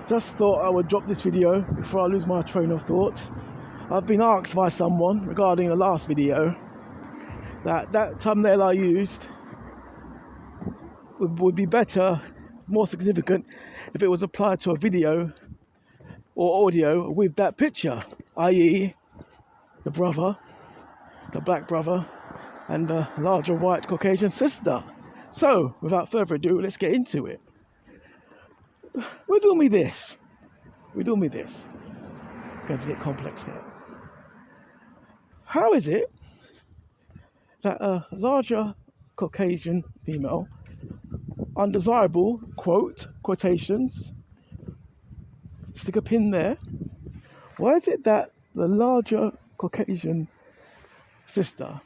Just thought I would drop this video before I lose my train of thought. I've been asked by someone regarding the last video that thumbnail I used would be better, more significant, if it was applied to a video or audio with that picture, i.e. the brother, the black brother, and the larger white Caucasian sister. So, without further ado, let's get into it. Riddle me this. Going to get complex here. How is it that a larger Caucasian female, undesirable, quotations, stick a pin there, why is it that the larger Caucasian sister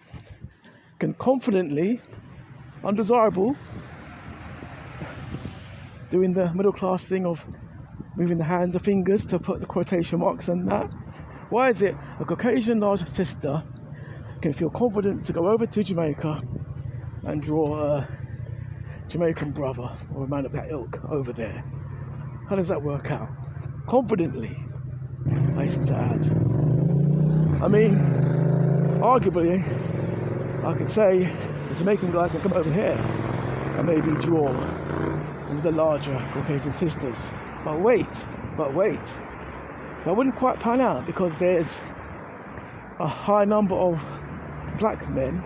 can confidently, undesirable, doing the middle class thing of moving the fingers to put the quotation marks on that? Why is it a Caucasian large sister can feel confident to go over to Jamaica and draw a Jamaican brother or a man of that ilk over there? How does that work out? Confidently, I used to add. I mean, arguably, I could say the Jamaican guy can come over here and maybe draw with the larger Caucasian sisters. But wait, that wouldn't quite pan out because there's a high number of black men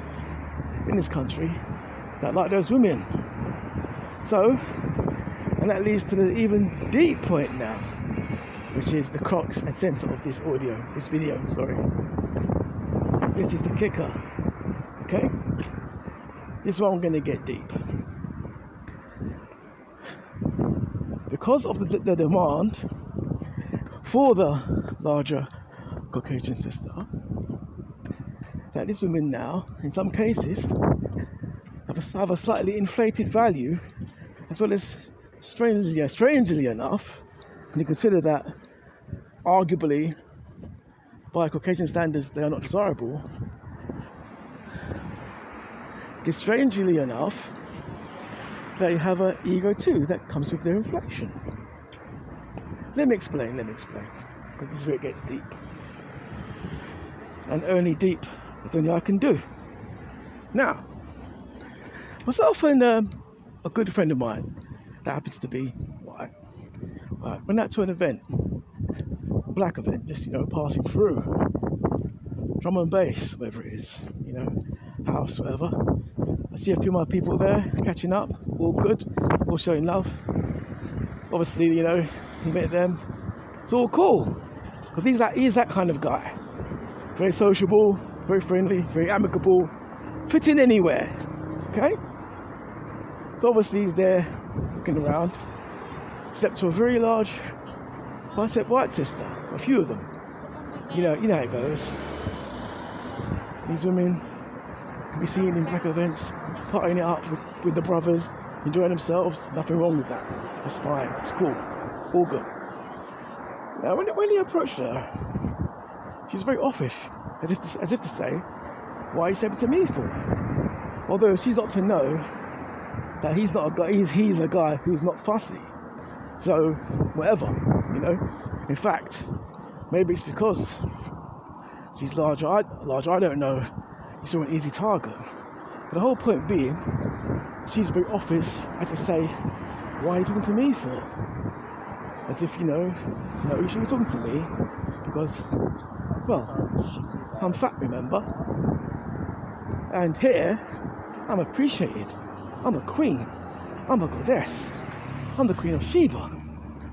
in this country that like those women. So, and that leads to the even deep point now, which is the crux and center of this video. This is the kicker, okay? This is where I'm going to get deep. Because of the demand for the larger Caucasian sister, that these women now, in some cases, have a slightly inflated value, as well as strangely enough, when you consider that arguably by Caucasian standards they are not desirable, because strangely enough they have an ego too that comes with their inflection. Let me explain, because this is where it gets deep. And only deep is only I can do. Now, myself and a good friend of mine that happens to be white, went out to an event, a black event, just passing through, drum and bass, whatever it is, house, whatever. I see a few more people there catching up, all good, all showing love. Obviously, he met them. It's all cool, because he's that kind of guy. Very sociable, very friendly, very amicable, fit in anywhere, okay? So obviously he's there looking around, stepped to a very large bicep white sister, a few of them. You know how it goes. These women can be seen in black events, partying it up with the brothers, enjoying themselves. Nothing wrong with that. That's fine. It's cool. All good. Now, when he approached her, she was very offish, as if to say, "Why are you stepping to me for?" Although she's not to know that he's not a guy. He's a guy who's not fussy. So whatever, In fact, maybe it's because she's larger. I don't know. You saw an easy target. But the whole point being, she's very offish, as to say, "Why are you talking to me for?" As if, you should be talking to me because, well, I'm fat, remember? And here, I'm appreciated. I'm a queen. I'm a goddess. I'm the Queen of Sheba.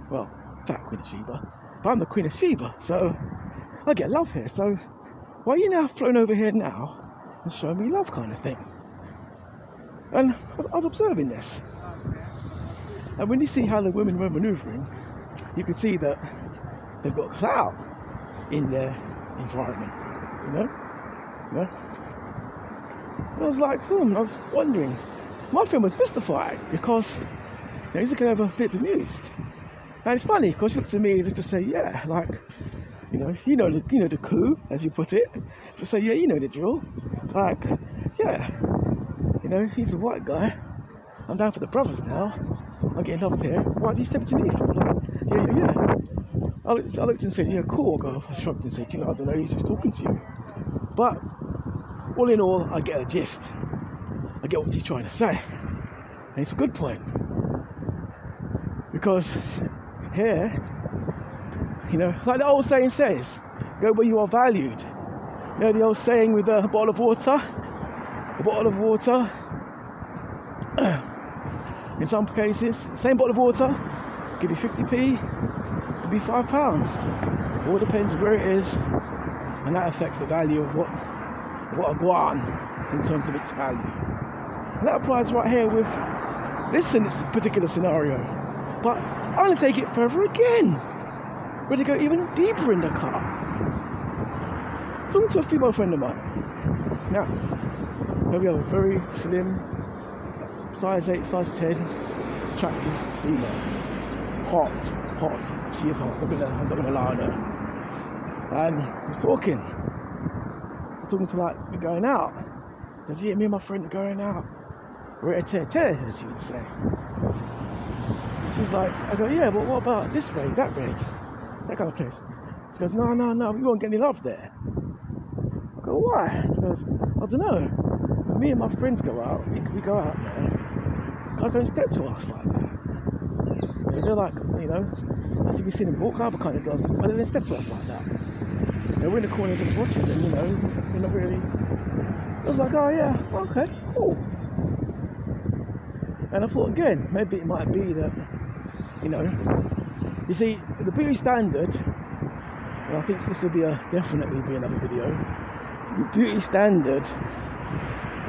Well, fat Queen of Sheba. But I'm the Queen of Sheba, so I get love here. So why are you now flown over here now and showing me love, kind of thing? And I was observing this. And when you see how the women were maneuvering, you can see that they've got clout in their environment, And I was like, I was wondering. My friend was mystified because he's looking over a bit bemused. And it's funny because she looked at me as if to say, yeah, like, the coup, as you put it. To say, yeah, you know the drill. Like, yeah, he's a white guy. I'm down for the brothers now. I'm getting love here. Why is he stepping to me for? Like, yeah. I looked and said, yeah, cool. I shrugged and said, I don't know, he's just talking to you. But all in all, I get a gist. I get what he's trying to say. And it's a good point. Because here, like the old saying says, go where you are valued. The old saying with a bottle of water, in some cases, same bottle of water, could be 50p, could be £5. All depends where it is, and that affects the value of what I go on in terms of its value. And that applies right here with this particular scenario. But I'm going to take it further again. We're going to go even deeper in the car. Talking to a female friend of mine. Now, here we have a very slim, size 8, size 10, attractive female. Hot. She is hot. I'm not going to lie on her. And we're talking to like, we're going out. Because me and my friend are going out. We're at a tete, as you would say. She's like, I go, yeah, but what about this rave, that rave, that kind of place? She goes, no, we won't get any love there. I go, why? She goes, I don't know. When me and my friends go out, we go out there, guys don't step to us like that. They're like, as we've seen in all kind of girls, but they don't step to us like that. We're in the corner just watching them, we're not really. I was like, oh yeah, okay, cool. And I thought again, maybe it might be that, you see, the beauty standard, and I think this will definitely be another video, the beauty standard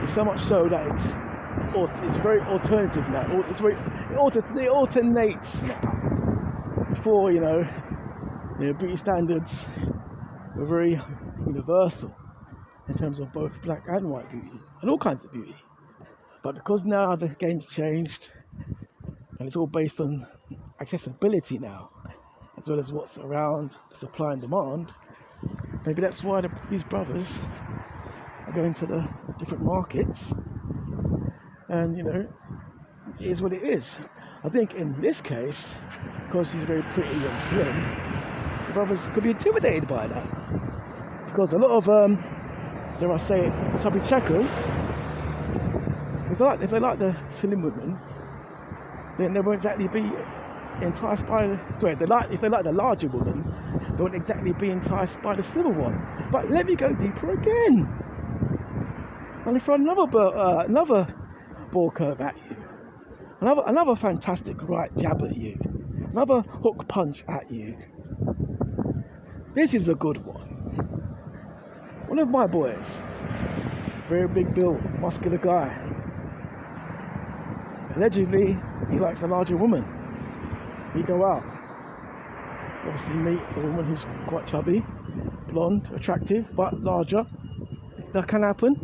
is so much so that it's very alternative now. It alternates now. Before, beauty standards were very universal in terms of both black and white beauty, and all kinds of beauty. But because now the game's changed, and it's all based on accessibility now, as well as what's around supply and demand, maybe that's why these brothers are going to the different markets, and it is what it is. I think in this case, because she's very pretty and slim, the brothers could be intimidated by that, because a lot of dare I say it, chubby checkers, if they like the slim women, then they won't exactly be enticed by if they like the larger woman, they won't exactly be enticed by the slimmer one. But let me go deeper again. And throw another ball curve at you. Another fantastic right jab at you. Another hook punch at you. This is a good one. One of my boys, very big built, muscular guy. Allegedly, he likes a larger woman. We go out. Obviously meet a woman who's quite chubby, blonde, attractive, but larger. That can happen.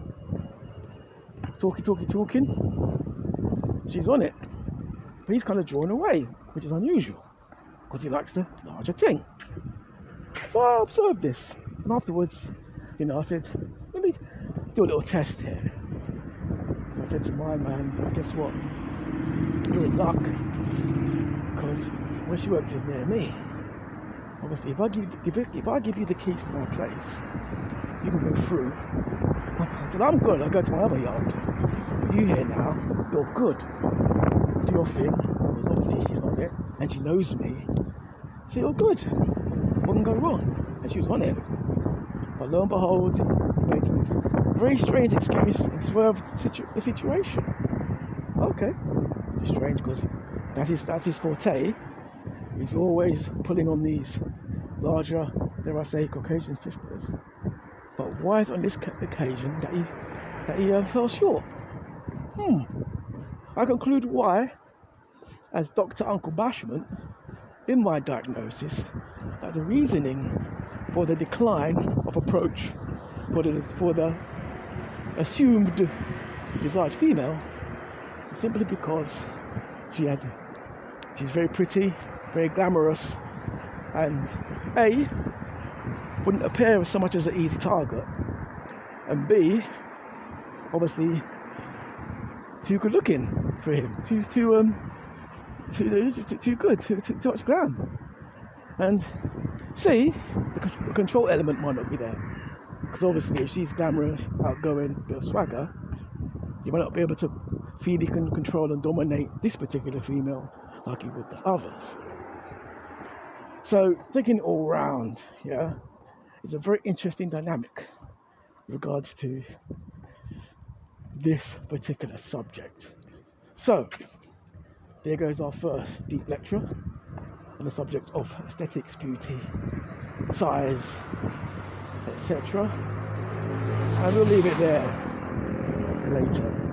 Talking. She's on it. But he's kind of drawn away, which is unusual, because he likes the larger thing. So I observed this. And afterwards, I said, let me do a little test here. And I said to my man, guess what? You're in luck, because where she works is near me. Obviously, if I give you the keys to my place, you can go through. I said, I'm good. I'll go to my other yard. You here now? You're good. Do your thing. Because obviously she's on it, and she knows me. So you're good. What can go wrong? And she was on it. But lo and behold, he made this very strange excuse and swerved the situation. Okay. Strange, because that's his forte. He's always pulling on these larger, dare I say, Caucasian sisters. But why is it on this occasion that he fell short? I conclude why, as Dr. Uncle Bashment, in my diagnosis, that the reasoning for the decline of approach for the assumed desired female is simply because she's very pretty, very glamorous, and A, wouldn't appear so much as an easy target, and B, obviously too good looking for him, too good, too much glam. And C, the control element might not be there. Because obviously if she's glamorous, outgoing, bit of swagger, you might not be able to feel you can control and dominate this particular female like you would the others. So thinking all round, yeah, it's a very interesting dynamic with regards to this particular subject. So there goes our first deep lecture on the subject of aesthetics, beauty, size, etc. And we'll leave it there later.